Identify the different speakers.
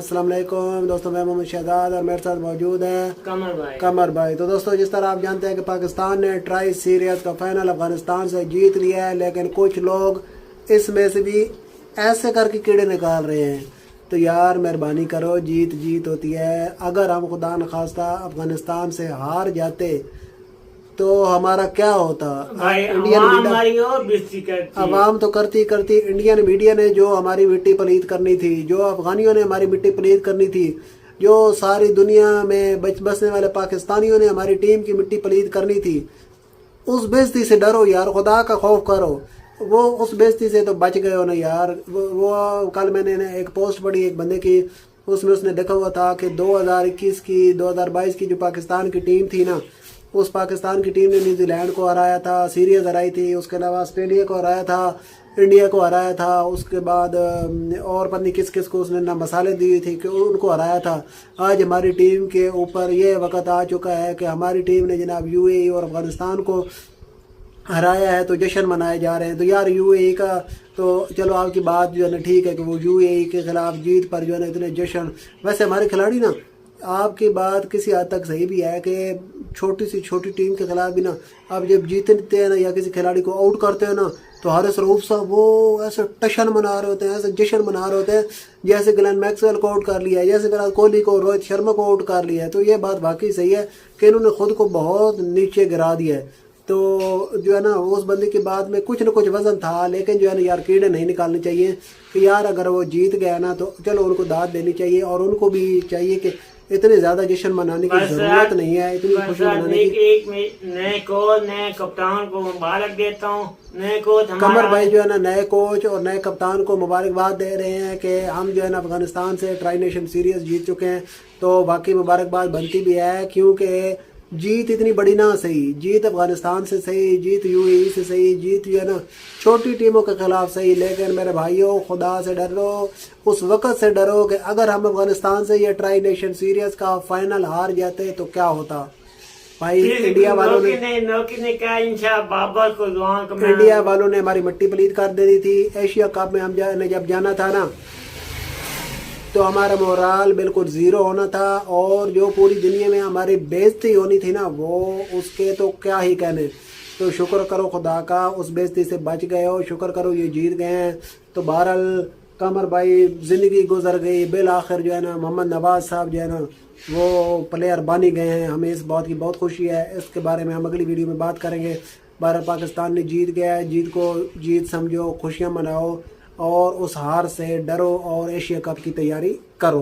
Speaker 1: अस्सलाम वालेकुम दोस्तों, मैं मोहम्मद शहजाद और मेरे साथ मौजूद है कमर भाई। तो दोस्तों, जिस तरह आप जानते हैं कि पाकिस्तान ने ट्राई सीरीज का फाइनल अफगानिस्तान से जीत लिया है, लेकिन कुछ लोग इसमें से भी ऐसे करके कीड़े निकाल रहे हैं। तो यार मेहरबानी करो, जीत जीत होती है। अगर हम खुदा न खास्ता अफगानिस्तान से हार जाते तो हमारा क्या होता। इंडियन अवाम तो करती करती, इंडियन मीडिया ने जो हमारी मिट्टी पलीत करनी थी, जो अफगानियों ने हमारी मिट्टी पलीत करनी थी, जो सारी दुनिया में बसने वाले पाकिस्तानियों ने हमारी टीम की मिट्टी पलीत करनी थी, उस बेइज्जती से डरो यार, खुदा का खौफ करो। वो उस बेइज्जती से तो बच गए हो ना यार। वो कल मैंने एक पोस्ट पढ़ी एक बंदे की, उसमें उसने देखा हुआ था कि 2021 की 2022 की जो पाकिस्तान की टीम थी ना, उस पाकिस्तान की टीम ने न्यूजीलैंड को हराया था, सीरीज हराई थी, उसके अलावा ऑस्ट्रेलिया को हराया था, इंडिया को हराया था, उसके बाद और पता नहीं किस किस को उसने ना मसाले दिए थे कि उनको हराया था। आज हमारी टीम के ऊपर ये वक्त आ चुका है कि हमारी टीम ने जनाब यूएई और अफगानिस्तान को हराया है, तो जश्न मनाए जा रहे हैं। तो यार यूएई का तो चलो आपकी बात जो है ना ठीक है कि वो यूएई के खिलाफ जीत पर जो है ना इतने जश्न। वैसे हमारे खिलाड़ी ना, आपकी बात किसी हद तक सही भी है कि छोटी सी छोटी टीम के खिलाफ भी ना, आप जब जीतते हैं ना या किसी खिलाड़ी को आउट करते हैं ना, तो हारिस रऊफ साहब वो ऐसे टशन मना रहे होते हैं, ऐसे जश्न मना रहे होते हैं जैसे ग्लेन मैक्सवेल को आउट कर लिया है, जैसे विराट कोहली को, रोहित शर्मा को आउट कर लिया है। तो ये बात वाकई सही है कि इन्होंने खुद को बहुत नीचे गिरा दिया है। तो जो है ना, उस बंदे की बात में कुछ ना कुछ वजन था, लेकिन जो है ना यार कीड़े नहीं निकालने चाहिए कि यार अगर वो जीत गया ना तो चलो उनको दाद देनी चाहिए, और उनको भी चाहिए कि इतने ज्यादा जश्न मनाने की जरूरत नहीं है, इतनी खुशी मनाने की।
Speaker 2: एक नए कोच नए कप्तान को मुबारक देता हूँ। नए कोच
Speaker 1: कमर भाई जो है ना नए कोच और नए कप्तान को मुबारकबाद दे रहे हैं कि हम जो है ना अफगानिस्तान से ट्राई नेशन सीरीज जीत चुके हैं। तो बाकी मुबारकबाद बनती भी है, क्योंकि जीत इतनी बड़ी ना सही, जीत अफगानिस्तान से सही, जीत यूएई से सही, जीत जो है ना छोटी टीमों के खिलाफ सही, लेकिन मेरे भाइयों खुदा से डरो, उस वक्त से डरो कि अगर हम अफगानिस्तान से ये ट्राई नेशन सीरीज का फाइनल हार जाते तो क्या होता। भाई इंडिया वालों ने
Speaker 2: क्या बाबर को
Speaker 1: इंडिया वालों ने हमारी मिट्टी पलीत कर दी थी। एशिया कप में हम जब जाना था ना, तो हमारा मोराल बिल्कुल ज़ीरो होना था, और जो पूरी दुनिया में हमारी बेइज्जती होनी थी ना, वो उसके तो क्या ही कहने। तो शुक्र करो खुदा का, उस बेइज्जती से बच गए हो, शुक्र करो ये जीत गए हैं। तो बहरहाल कमर भाई, ज़िंदगी गुजर गई, बिल आखिर जो है ना मोहम्मद नवाज साहब जो है ना वो प्लेयर बन ही गए हैं। हमें इस बात की बहुत खुशी है, इसके बारे में हम अगली वीडियो में बात करेंगे। बहरहाल पाकिस्तान ने जीत गया है, जीत को जीत समझो, खुशियाँ मनाओ, और उस हार से डरो और एशिया कप की तैयारी करो।